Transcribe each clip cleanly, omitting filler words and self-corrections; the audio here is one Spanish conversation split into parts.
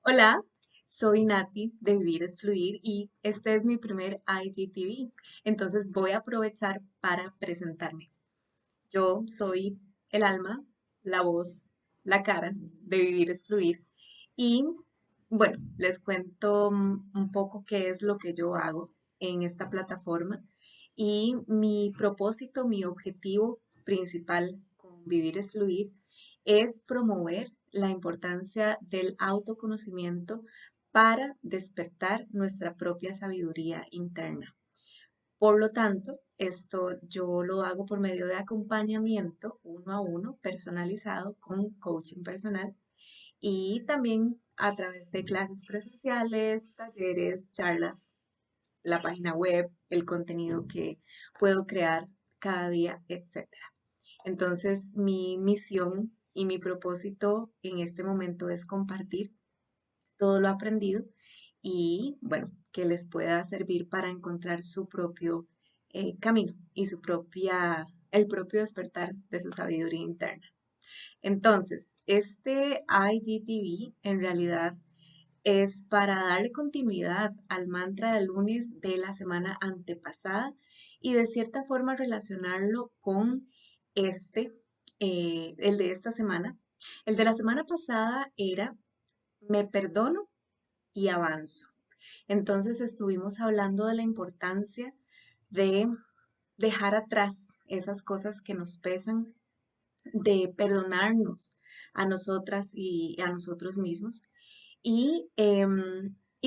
Hola, soy Nati de Vivir es Fluir y este es mi primer IGTV. Entonces voy a aprovechar para presentarme. Yo soy el alma, la voz, la cara de Vivir es Fluir y bueno, les cuento un poco qué es lo que yo hago en esta plataforma y mi propósito, mi objetivo principal con Vivir es Fluir es promover la importancia del autoconocimiento para despertar nuestra propia sabiduría interna. Por lo tanto, esto yo lo hago por medio de acompañamiento uno a uno personalizado con coaching personal y también a través de clases presenciales, talleres, charlas, la página web, el contenido que puedo crear cada día, etcétera. Entonces, mi misión y mi propósito en este momento es compartir todo lo aprendido y, bueno, que les pueda servir para encontrar su propio camino y el propio despertar de su sabiduría interna. Entonces, este IGTV en realidad es para darle continuidad al mantra del lunes de la semana antepasada y de cierta forma relacionarlo con este, el de esta semana. El de la semana pasada era me perdono y avanzo. Entonces estuvimos hablando de la importancia de dejar atrás esas cosas que nos pesan, de perdonarnos a nosotras y a nosotros mismos y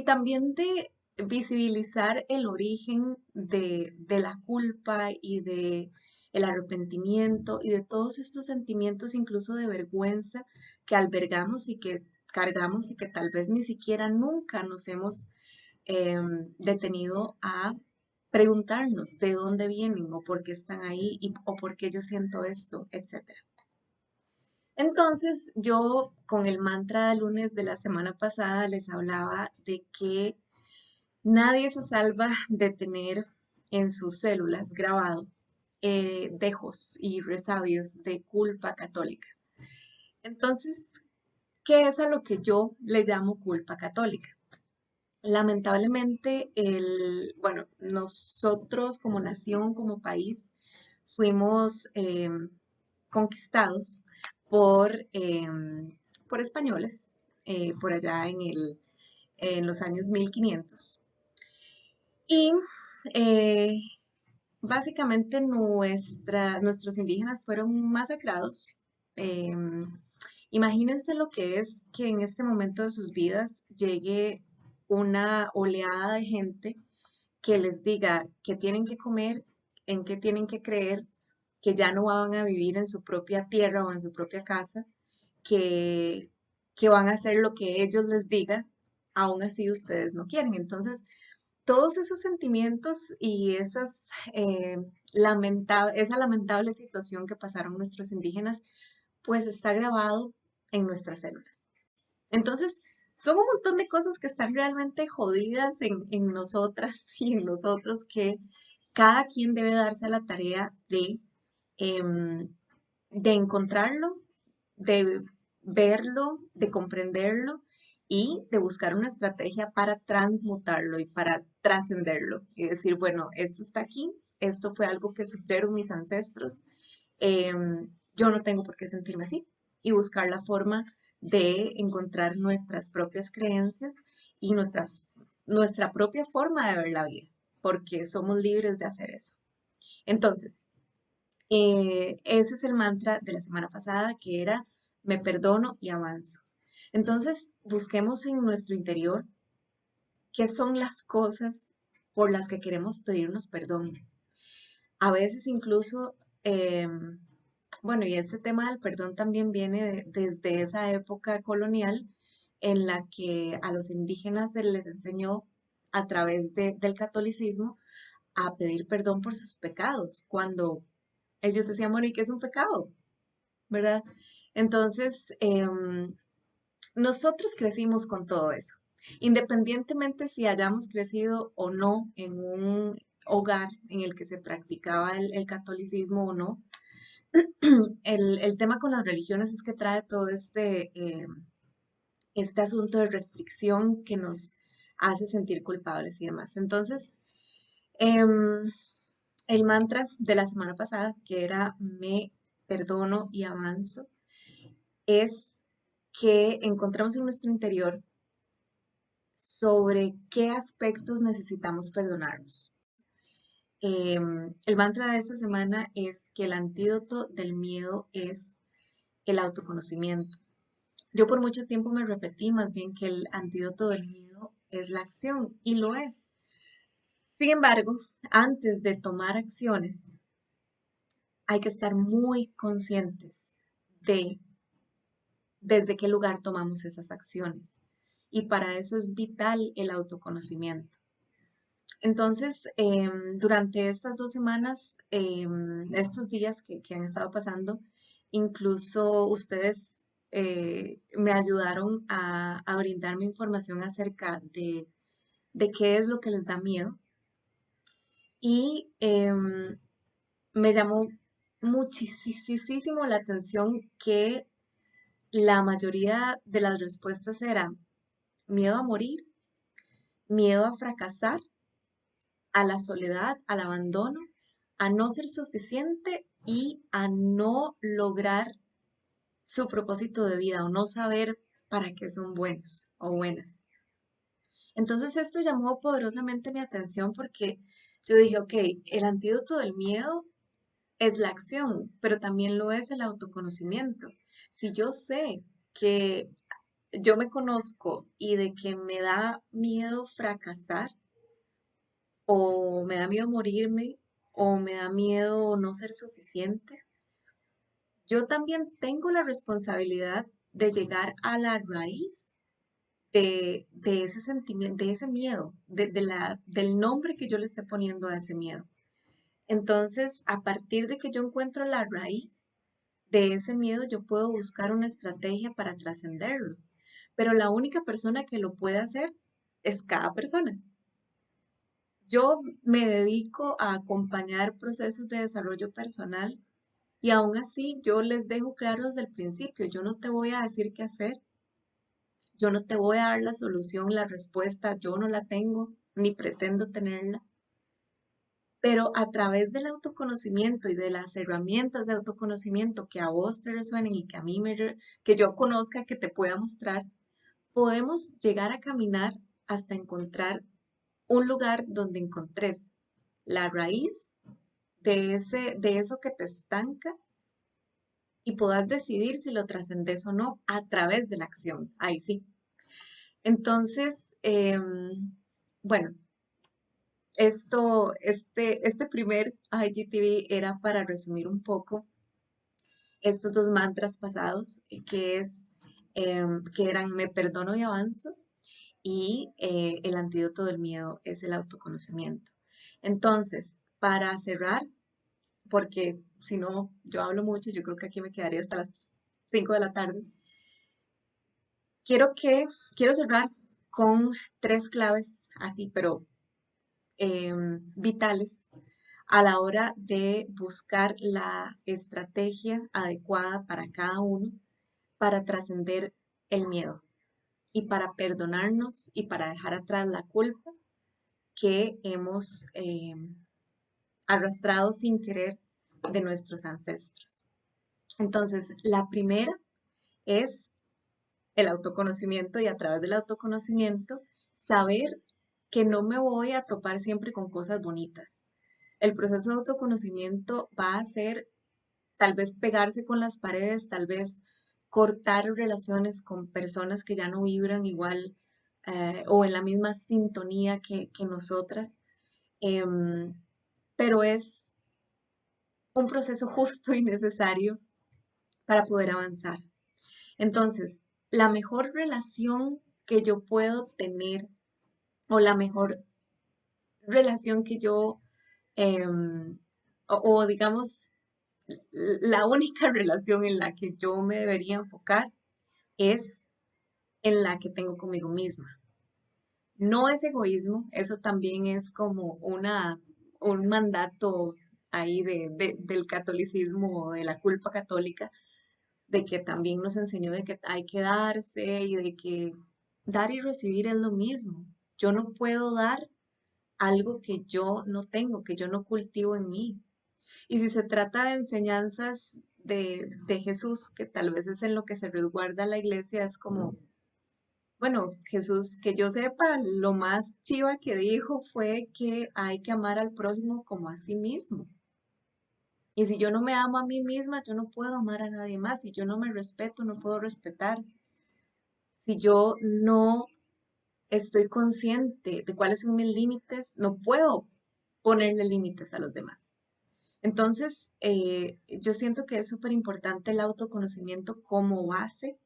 también de visibilizar el origen de la culpa y de el arrepentimiento y de todos estos sentimientos, incluso de vergüenza que albergamos y que cargamos y que tal vez ni siquiera nunca nos hemos detenido a preguntarnos de dónde vienen o por qué están ahí o por qué yo siento esto, etcétera. Entonces, yo con el mantra de lunes de la semana pasada les hablaba de que nadie se salva de tener en sus células grabado dejos y resabios de culpa católica. Entonces, ¿qué es a lo que yo le llamo culpa católica? Lamentablemente, bueno, nosotros como nación, como país, fuimos conquistados por, por españoles por allá en los años 1500. Y eh, básicamente nuestros indígenas fueron masacrados. Imagínense lo que es que en este momento de sus vidas llegue una oleada de gente que les diga qué tienen que comer, en qué tienen que creer, que ya no van a vivir en su propia tierra o en su propia casa, que, que van a hacer lo que ellos les digan, aún así ustedes no quieren. Entonces, todos esos sentimientos y esa lamentable situación que pasaron nuestros indígenas, pues está grabado en nuestras células. Entonces, son un montón de cosas que están realmente jodidas en nosotras y en nosotros que cada quien debe darse a la tarea em, de encontrarlo, de verlo, de comprenderlo y de buscar una estrategia para transmutarlo y para trascenderlo y decir, bueno, esto está aquí, esto fue algo que sufrieron mis ancestros, yo no tengo por qué sentirme así y buscar la forma de encontrar nuestras propias creencias y nuestra propia forma de ver la vida, porque somos libres de hacer eso. Entonces, ese es el mantra de la semana pasada, que era me perdono y avanzo. Entonces, busquemos en nuestro interior qué son las cosas por las que queremos pedirnos perdón. A veces incluso, bueno, y este tema del perdón también viene desde esa época colonial en la que a los indígenas se les enseñó a través del catolicismo a pedir perdón por sus pecados, cuando ellos decían, bueno, ¿y qué es un pecado? ¿Verdad? Entonces, nosotros crecimos con todo eso. Independientemente si hayamos crecido o no en un hogar en el que se practicaba el catolicismo o no, el tema con las religiones es que trae todo este asunto de restricción que nos hace sentir culpables y demás. Entonces, em, el mantra de la semana pasada, que era me perdono y avanzo, es que encontramos en nuestro interior sobre qué aspectos necesitamos perdonarnos. El mantra de esta semana es que el antídoto del miedo es el autoconocimiento. Yo por mucho tiempo me repetí más bien que el antídoto del miedo es la acción, y lo es. Sin embargo, antes de tomar acciones, hay que estar muy conscientes de desde qué lugar tomamos esas acciones. Y para eso es vital el autoconocimiento. Entonces, durante estas 2 semanas, estos días que han estado pasando, incluso ustedes me ayudaron a brindarme información acerca de qué es lo que les da miedo. Y me llamó muchísimo la atención que la mayoría de las respuestas eran miedo a morir, miedo a fracasar, a la soledad, al abandono, a no ser suficiente y a no lograr su propósito de vida o no saber para qué son buenos o buenas. Entonces esto llamó poderosamente mi atención porque yo dije, ok, el antídoto del miedo es la acción, pero también lo es el autoconocimiento. Si yo sé que yo me conozco y de que me da miedo fracasar o me da miedo morirme o me da miedo no ser suficiente, yo también tengo la responsabilidad de llegar a la raíz de ese sentimiento, de ese miedo, del nombre que yo le esté poniendo a ese miedo. Entonces, a partir de que yo encuentro la raíz de ese miedo, yo puedo buscar una estrategia para trascenderlo. Pero la única persona que lo puede hacer es cada persona. Yo me dedico a acompañar procesos de desarrollo personal y aún así yo les dejo claro desde el principio, yo no te voy a decir qué hacer, yo no te voy a dar la solución, la respuesta, yo no la tengo ni pretendo tenerla, pero a través del autoconocimiento y de las herramientas de autoconocimiento que a vos te resuenen y que a mí que yo conozca, que te pueda mostrar, podemos llegar a caminar hasta encontrar un lugar donde encontres la raíz de eso que te estanca y puedas decidir si lo trascendes o no a través de la acción. Ahí sí. Entonces, bueno, este primer IGTV era para resumir un poco estos 2 mantras pasados, que eran me perdono y avanzo, y el antídoto del miedo es el autoconocimiento. Entonces, para cerrar, porque si no, yo hablo mucho, yo creo que aquí me quedaría hasta las 5 de la tarde. Quiero cerrar con 3 claves así, pero vitales a la hora de buscar la estrategia adecuada para cada uno para trascender el miedo y para perdonarnos y para dejar atrás la culpa que hemos arrastrado sin querer de nuestros ancestros. Entonces, la primera es el autoconocimiento y a través del autoconocimiento saber que no me voy a topar siempre con cosas bonitas. El proceso de autoconocimiento va a ser tal vez pegarse con las paredes, tal vez cortar relaciones con personas que ya no vibran igual o en la misma sintonía que nosotras, em, pero es un proceso justo y necesario para poder avanzar. Entonces, la mejor relación que yo puedo tener o la mejor relación que yo, o digamos, la única relación en la que yo me debería enfocar es en la que tengo conmigo misma. No es egoísmo, eso también es como un mandato ahí del catolicismo o de la culpa católica, de que también nos enseñó de que hay que darse y de que dar y recibir es lo mismo. Yo no puedo dar algo que yo no tengo, que yo no cultivo en mí. Y si se trata de enseñanzas de Jesús, que tal vez es en lo que se resguarda la iglesia, es como, bueno, Jesús, que yo sepa, lo más chiva que dijo fue que hay que amar al prójimo como a sí mismo. Y si yo no me amo a mí misma, yo no puedo amar a nadie más. Si yo no me respeto, no puedo respetar. Si yo no estoy consciente de cuáles son mis límites, no puedo ponerle límites a los demás. Entonces, yo siento que es súper importante el autoconocimiento como base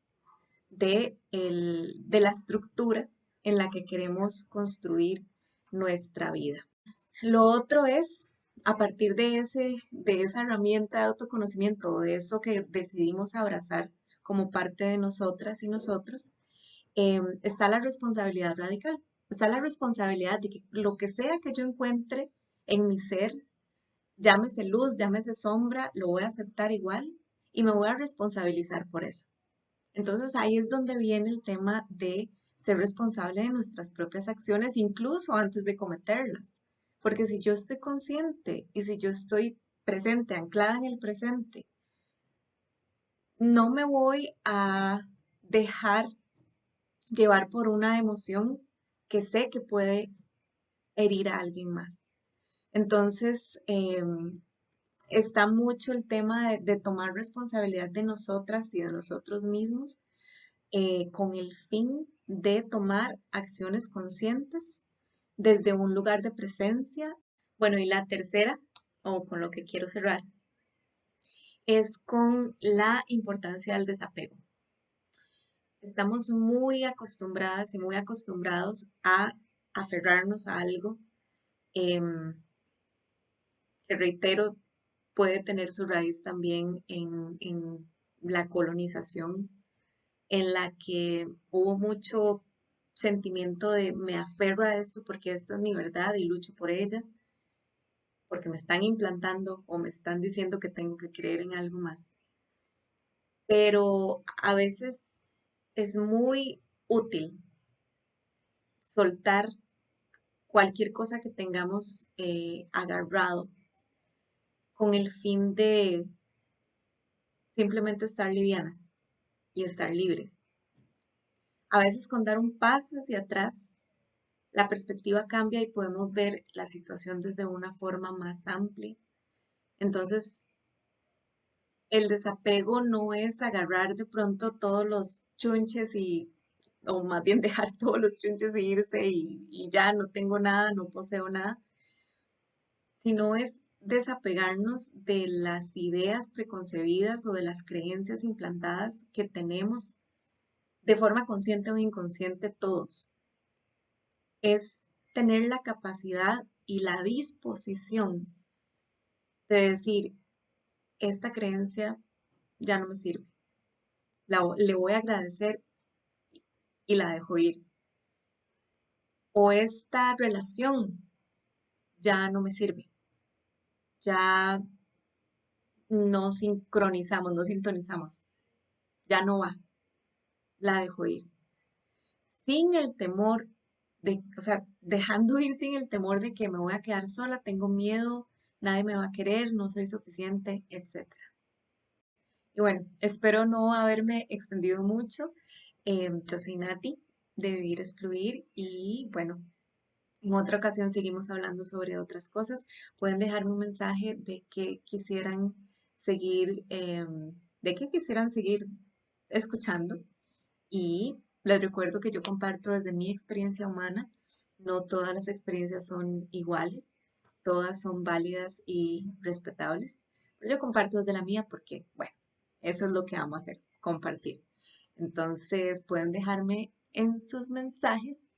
de la estructura en la que queremos construir nuestra vida. Lo otro es, a partir de esa herramienta de autoconocimiento, de eso que decidimos abrazar como parte de nosotras y nosotros, está la responsabilidad radical. Está la responsabilidad de que lo que sea que yo encuentre en mi ser, llámese luz, llámese sombra, lo voy a aceptar igual y me voy a responsabilizar por eso. Entonces ahí es donde viene el tema de ser responsable de nuestras propias acciones, incluso antes de cometerlas. Porque si yo estoy consciente y si yo estoy presente, anclada en el presente, no me voy a dejar llevar por una emoción que sé que puede herir a alguien más. Entonces, está mucho el tema de tomar responsabilidad de nosotras y de nosotros mismos con el fin de tomar acciones conscientes desde un lugar de presencia. Bueno, y la tercera, o con lo que quiero cerrar, es con la importancia del desapego. Estamos muy acostumbradas y muy acostumbrados a aferrarnos a algo em, que, reitero, puede tener su raíz también en la colonización, en la que hubo mucho sentimiento de me aferro a esto porque esto es mi verdad y lucho por ella, porque me están implantando o me están diciendo que tengo que creer en algo más. Pero a veces es muy útil soltar cualquier cosa que tengamos agarrado con el fin de simplemente estar livianas y estar libres. A veces con dar un paso hacia atrás, la perspectiva cambia y podemos ver la situación desde una forma más amplia. Entonces, el desapego no es agarrar de pronto todos los chunches o más bien dejar todos los chunches e irse y ya no tengo nada, no poseo nada, sino es desapegarnos de las ideas preconcebidas o de las creencias implantadas que tenemos de forma consciente o inconsciente todos. Es tener la capacidad y la disposición de decir, esta creencia ya no me sirve, le voy a agradecer y la dejo ir. O esta relación ya no me sirve, ya no sincronizamos, no sintonizamos, ya no va, la dejo ir. Sin el temor o sea, dejando ir sin el temor de que me voy a quedar sola, tengo miedo, nadie me va a querer, no soy suficiente, etcétera. Y bueno, espero no haberme extendido mucho. Yo soy Nati de Vivir es Fluir y bueno, en otra ocasión seguimos hablando sobre otras cosas. Pueden dejarme un mensaje de que quisieran seguir, de que quisieran seguir escuchando. Y les recuerdo que yo comparto desde mi experiencia humana. No todas las experiencias son iguales, todas son válidas y respetables. Pero yo comparto desde la mía porque, bueno, eso es lo que amo hacer, compartir. Entonces pueden dejarme en sus mensajes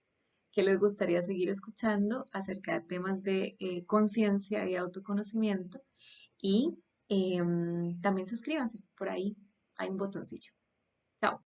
que les gustaría seguir escuchando acerca de temas de conciencia y autoconocimiento. Y también suscríbanse, por ahí hay un botoncillo. Chao.